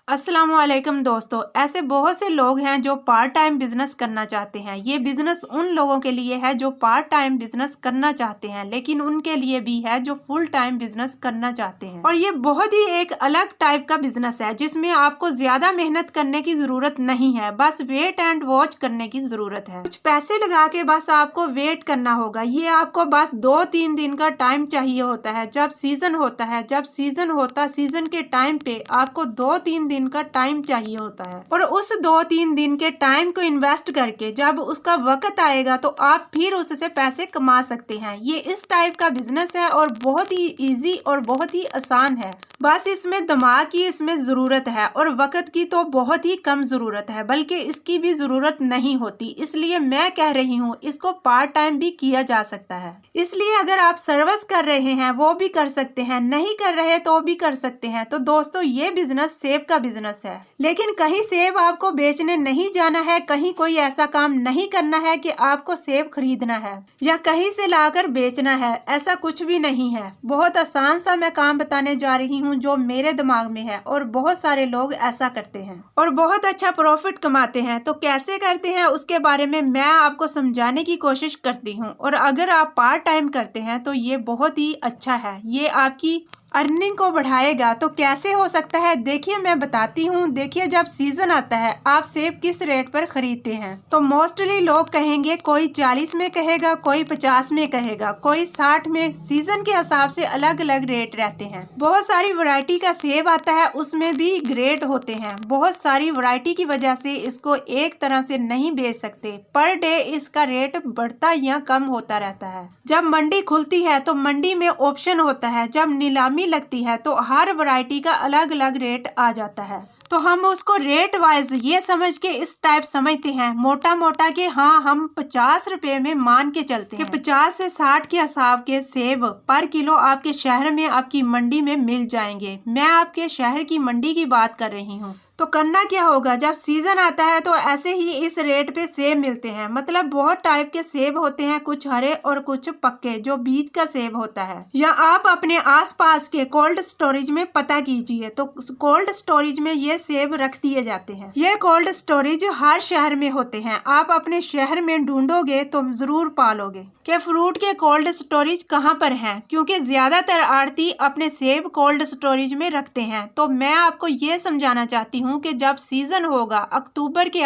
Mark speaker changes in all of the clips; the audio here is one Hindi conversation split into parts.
Speaker 1: अस्सलाम वालेकुम दोस्तों। ऐसे बहुत से लोग हैं जो पार्ट टाइम बिजनेस करना चाहते हैं। ये बिजनेस उन लोगों के लिए है जो पार्ट टाइम बिजनेस करना चाहते हैं, लेकिन उनके लिए भी है जो फुल टाइम बिजनेस करना चाहते हैं। और ये बहुत ही एक अलग टाइप का बिजनेस है जिसमें आपको ज्यादा मेहनत करने की जरूरत नहीं है, बस वेट एंड वॉच करने की जरूरत है। कुछ पैसे लगा के बस आपको वेट करना होगा। ये आपको बस 2-3 दिन का टाइम चाहिए होता है। जब सीजन होता सीजन के टाइम पे आपको 2-3 दिन का टाइम चाहिए होता है, और उस 2-3 दिन के टाइम को इन्वेस्ट करके जब उसका वक्त आएगा तो आप फिर उससे पैसे कमा सकते हैं। ये इस टाइप का बिजनेस है और बहुत ही इजी और बहुत ही आसान है। बस इसमें दिमाग की इसमें जरूरत है और वक्त की तो बहुत ही कम जरूरत है, बल्कि इसकी भी जरूरत नहीं होती। इसलिए मैं कह रही हूँ इसको पार्ट टाइम भी किया जा सकता है। इसलिए अगर आप सर्विस कर रहे हैं वो भी कर सकते हैं, नहीं कर रहे तो भी कर सकते हैं। तो दोस्तों, ये बिजनेस सेब का बिजनेस है, लेकिन कहीं सेब आपको बेचने नहीं जाना है, कहीं कोई ऐसा काम नहीं करना है कि आपको सेब खरीदना है या कहीं से लाकर बेचना है। ऐसा कुछ भी नहीं है। बहुत आसान सा मैं काम बताने जा रही हूँ जो मेरे दिमाग में है, और बहुत सारे लोग ऐसा करते हैं और बहुत अच्छा प्रॉफिट कमाते हैं। तो कैसे करते हैं उसके बारे में मैं आपको समझाने की कोशिश करती हूँ। और अगर आप पार्ट टाइम करते हैं तो ये बहुत ही अच्छा है, ये आपकी अर्निंग को बढ़ाएगा। तो कैसे हो सकता है, देखिए मैं बताती हूँ। देखिए, जब सीजन आता है आप सेब किस रेट पर खरीदते हैं, तो मोस्टली लोग कहेंगे, कोई 40 में कहेगा, कोई 50 में कहेगा, कोई 60 में। सीजन के हिसाब से अलग अलग रेट रहते हैं। बहुत सारी वैरायटी का सेब आता है, उसमें भी ग्रेड होते हैं। बहुत सारी वैरायटी की वजह से इसको एक तरह से नहीं बेच सकते। पर डे इसका रेट बढ़ता या कम होता रहता है। जब मंडी खुलती है तो मंडी में ऑप्शन होता है, जब नीलामी लगती है तो हर वैरायटी का अलग अलग रेट आ जाता है। तो हम उसको रेट वाइज ये समझ के इस टाइप समझते हैं मोटा मोटा कि हाँ, हम 50 रुपए में मान के चलते हैं कि 50 से 60 के हिसाब के सेब पर किलो आपके शहर में, आपकी मंडी में मिल जाएंगे। मैं आपके शहर की मंडी की बात कर रही हूँ। तो करना क्या होगा, जब सीजन आता है तो ऐसे ही इस रेट पे सेब मिलते हैं। मतलब बहुत टाइप के सेब होते हैं, कुछ हरे और कुछ पक्के, जो बीज का सेब होता है। या आप अपने आसपास के कोल्ड स्टोरेज में पता कीजिए, तो कोल्ड स्टोरेज में ये सेब रख दिए जाते हैं। ये कोल्ड स्टोरेज हर शहर में होते हैं। आप अपने शहर में ढूंढोगे तो जरूर पालोगे कि फ्रूट के कोल्ड स्टोरेज कहाँ पर हैं, क्योंकि ज्यादातर आड़ती अपने सेब कोल्ड स्टोरेज में रखते हैं। तो मैं आपको ये समझाना चाहती हूँ कि जब सीजन होगा अक्टूबर के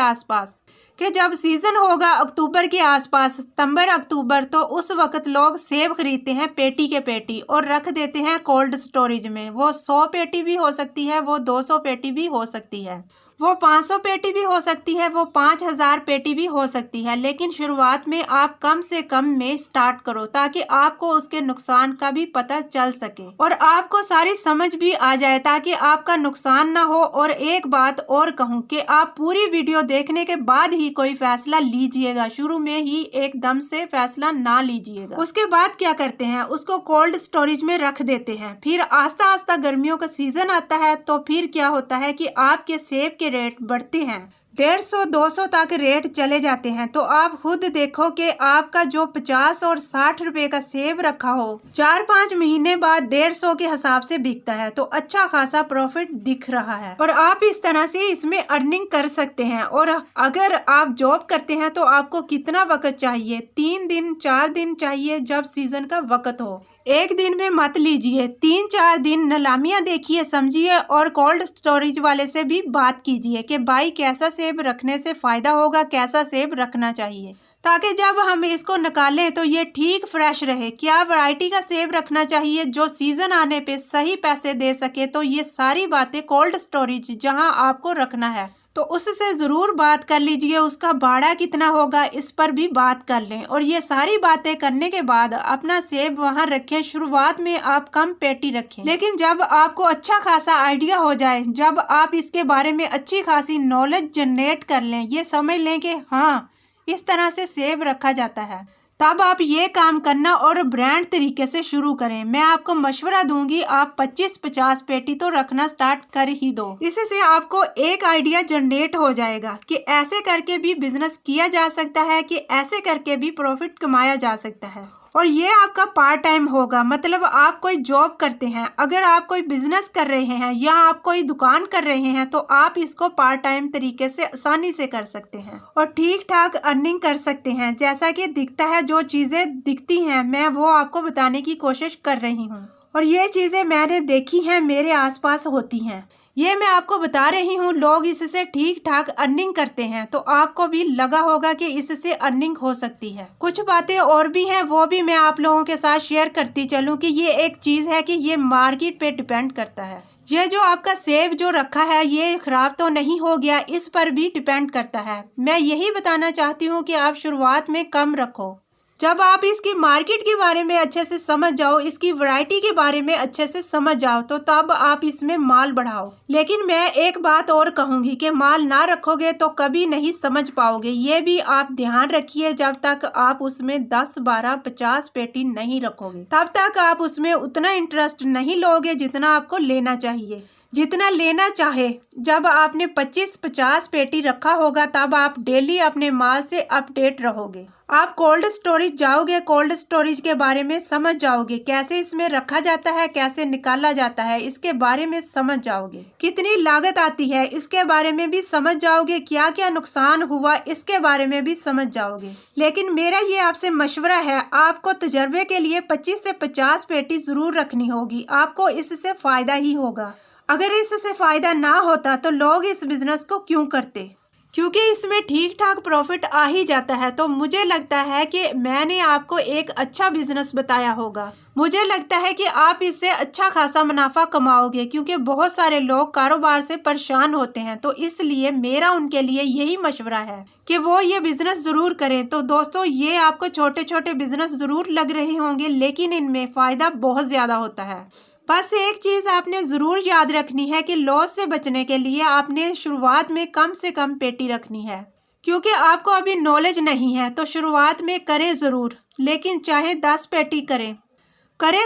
Speaker 1: आसपास, सितंबर अक्टूबर, तो उस वक्त लोग सेब खरीदते हैं पेटी के पेटी और रख देते हैं कोल्ड स्टोरेज में। वो 100 पेटी भी हो सकती है, वो 200 पेटी भी हो सकती है, वो 500 पेटी भी हो सकती है, वो 5000 पेटी भी हो सकती है। लेकिन शुरुआत में आप कम से कम में स्टार्ट करो, ताकि आपको उसके नुकसान का भी पता चल सके और आपको सारी समझ भी आ जाए, ताकि आपका नुकसान ना हो। और एक बात और कहूँ कि आप पूरी वीडियो देखने के बाद ही कोई फैसला लीजिएगा, शुरू में ही एकदम से फैसला ना लीजिएगा। उसके बाद क्या करते हैं, उसको कोल्ड स्टोरेज में रख देते हैं। फिर आस्ता आस्ता गर्मियों का सीजन आता है, तो फिर क्या होता है कि आपके सेब के रेट बढ़ते हैं, 150-200 तक रेट चले जाते हैं। तो आप खुद देखो कि आपका जो 50 और 60 रुपए का सेब रखा हो, 4-5 महीने बाद 150 के हिसाब से बिकता है। तो अच्छा खासा प्रॉफिट दिख रहा है और आप इस तरह से इसमें अर्निंग कर सकते हैं। और अगर आप जॉब करते हैं तो आपको कितना वक्त चाहिए, 3 दिन 4 दिन चाहिए जब सीजन का वक्त हो। एक दिन में मत लीजिए, 3-4 दिन नीलामियां देखिए, समझिए, और कोल्ड स्टोरेज वाले से भी बात कीजिए कि भाई कैसा सेब रखने से फायदा होगा, कैसा सेब रखना चाहिए, ताकि जब हम इसको निकालें तो ये ठीक फ्रेश रहे। क्या वैरायटी का सेब रखना चाहिए जो सीजन आने पे सही पैसे दे सके। तो ये सारी बातें कोल्ड स्टोरेज जहां आपको रखना है तो उससे जरूर बात कर लीजिए। उसका भाड़ा कितना होगा इस पर भी बात कर लें, और ये सारी बातें करने के बाद अपना सेब वहां रखें। शुरुआत में आप कम पेटी रखें, लेकिन जब आपको अच्छा खासा आइडिया हो जाए, जब आप इसके बारे में अच्छी खासी नॉलेज जनरेट कर लें, ये समझ लें कि हाँ, इस तरह से सेब रखा जाता है, तब आप ये काम करना और ब्रांड तरीके से शुरू करें। मैं आपको मशवरा दूंगी, आप 25-50 पेटी तो रखना स्टार्ट कर ही दो। इससे आपको एक आइडिया जनरेट हो जाएगा कि ऐसे करके भी बिजनेस किया जा सकता है, कि ऐसे करके भी प्रॉफिट कमाया जा सकता है। और ये आपका पार्ट टाइम होगा, मतलब आप कोई जॉब करते हैं। अगर आप कोई बिजनेस कर रहे हैं या आप कोई दुकान कर रहे हैं तो आप इसको पार्ट टाइम तरीके से आसानी से कर सकते हैं और ठीक ठाक अर्निंग कर सकते हैं। जैसा कि दिखता है, जो चीज़ें दिखती हैं मैं वो आपको बताने की कोशिश कर रही हूँ और ये चीज़ें मैंने देखी हैं, मेरे आसपास होती हैं, ये मैं आपको बता रही हूँ। लोग इससे ठीक ठाक अर्निंग करते हैं, तो आपको भी लगा होगा कि इससे अर्निंग हो सकती है। कुछ बातें और भी हैं, वो भी मैं आप लोगों के साथ शेयर करती चलूँ कि ये एक चीज़ है कि ये मार्केट पे डिपेंड करता है। ये जो आपका सेब जो रखा है ये खराब तो नहीं हो गया, इस पर भी डिपेंड करता है। मैं यही बताना चाहती हूँ कि आप शुरुआत में कम रखो। जब आप इसकी मार्केट के बारे में अच्छे से समझ जाओ, इसकी वैरायटी के बारे में अच्छे से समझ जाओ, तो तब आप इसमें माल बढ़ाओ। लेकिन मैं एक बात और कहूँगी कि माल ना रखोगे तो कभी नहीं समझ पाओगे। ये भी आप ध्यान रखिए, जब तक आप उसमें 10, 12, 50 पेटी नहीं रखोगे तब तक आप उसमें उतना इंटरेस्ट नहीं लोगे जितना आपको लेना चाहिए, जितना लेना चाहे। जब आपने 25-50 पेटी रखा होगा तब आप डेली अपने माल से अपडेट रहोगे। आप कोल्ड स्टोरेज जाओगे, कोल्ड स्टोरेज के बारे में समझ जाओगे, कैसे इसमें रखा जाता है, कैसे निकाला जाता है, इसके बारे में समझ जाओगे। कितनी लागत आती है इसके बारे में भी समझ जाओगे, क्या क्या नुकसान हुआ इसके बारे में भी समझ जाओगे। लेकिन मेरा ये आपसे मशवरा है, आपको तजर्बे के लिए 25 से 50 पेटी जरूर रखनी होगी। आपको इससे फायदा ही होगा। अगर इससे फायदा ना होता तो लोग इस बिजनेस को क्यों करते? क्योंकि इसमें ठीक ठाक प्रॉफिट आ ही जाता है। तो मुझे लगता है कि मैंने आपको एक अच्छा बिजनेस बताया होगा। मुझे लगता है कि आप इससे अच्छा खासा मुनाफा कमाओगे, क्योंकि बहुत सारे लोग कारोबार से परेशान होते हैं। तो इसलिए मेरा उनके लिए यही मशवरा है कि वो ये बिजनेस जरूर करें। तो दोस्तों, ये आपको छोटे छोटे बिजनेस जरूर लग रहे होंगे, लेकिन इनमें फायदा बहुत ज्यादा होता है। बस एक चीज़ आपने ज़रूर याद रखनी है कि लॉस से बचने के लिए आपने शुरुआत में कम से कम पेटी रखनी है, क्योंकि आपको अभी नॉलेज नहीं है। तो शुरुआत में करें ज़रूर, लेकिन चाहे 10 पेटी करें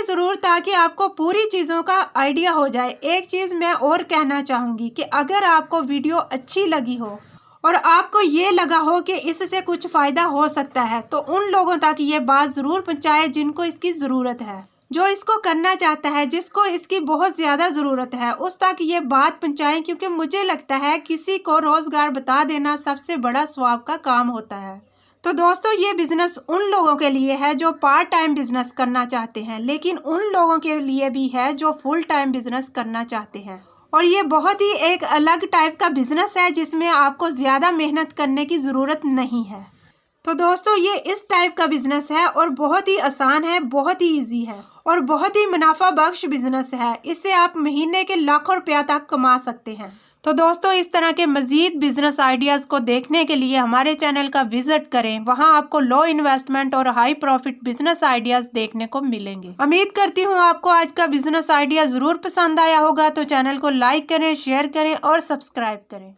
Speaker 1: ज़रूर, ताकि आपको पूरी चीज़ों का आइडिया हो जाए। एक चीज़ मैं और कहना चाहूँगी कि अगर आपको वीडियो अच्छी लगी हो और आपको ये लगा हो कि इससे कुछ फ़ायदा हो सकता है, तो उन लोगों तक ये बात ज़रूर पहुँचाएं जिनको इसकी ज़रूरत है, जो इसको करना चाहता है, जिसको इसकी बहुत ज़्यादा ज़रूरत है, उस तक ये बात पहुँचाएं। क्योंकि मुझे लगता है किसी को रोज़गार बता देना सबसे बड़ा स्वाब का काम होता है। तो दोस्तों, ये बिज़नेस उन लोगों के लिए है जो पार्ट टाइम बिजनेस करना चाहते हैं, लेकिन उन लोगों के लिए भी है जो फुल टाइम बिजनेस करना चाहते हैं। और ये बहुत ही एक अलग टाइप का बिजनेस है जिसमें आपको ज़्यादा मेहनत करने की ज़रूरत नहीं है। तो दोस्तों, ये इस टाइप का बिजनेस है और बहुत ही आसान है, बहुत ही इजी है और बहुत ही मुनाफा बख्श बिजनेस है। इससे आप महीने के लाखों रुपया तक कमा सकते हैं। तो दोस्तों, इस तरह के मजीद बिजनेस आइडियाज़ को देखने के लिए हमारे चैनल का विजिट करें। वहां आपको लो इन्वेस्टमेंट और हाई प्रॉफिट बिजनेस आइडियाज़ देखने को मिलेंगे। उम्मीद करती हूं आपको आज का बिजनेस आइडिया ज़रूर पसंद आया होगा। तो चैनल को लाइक करें, शेयर करें और सब्सक्राइब करें।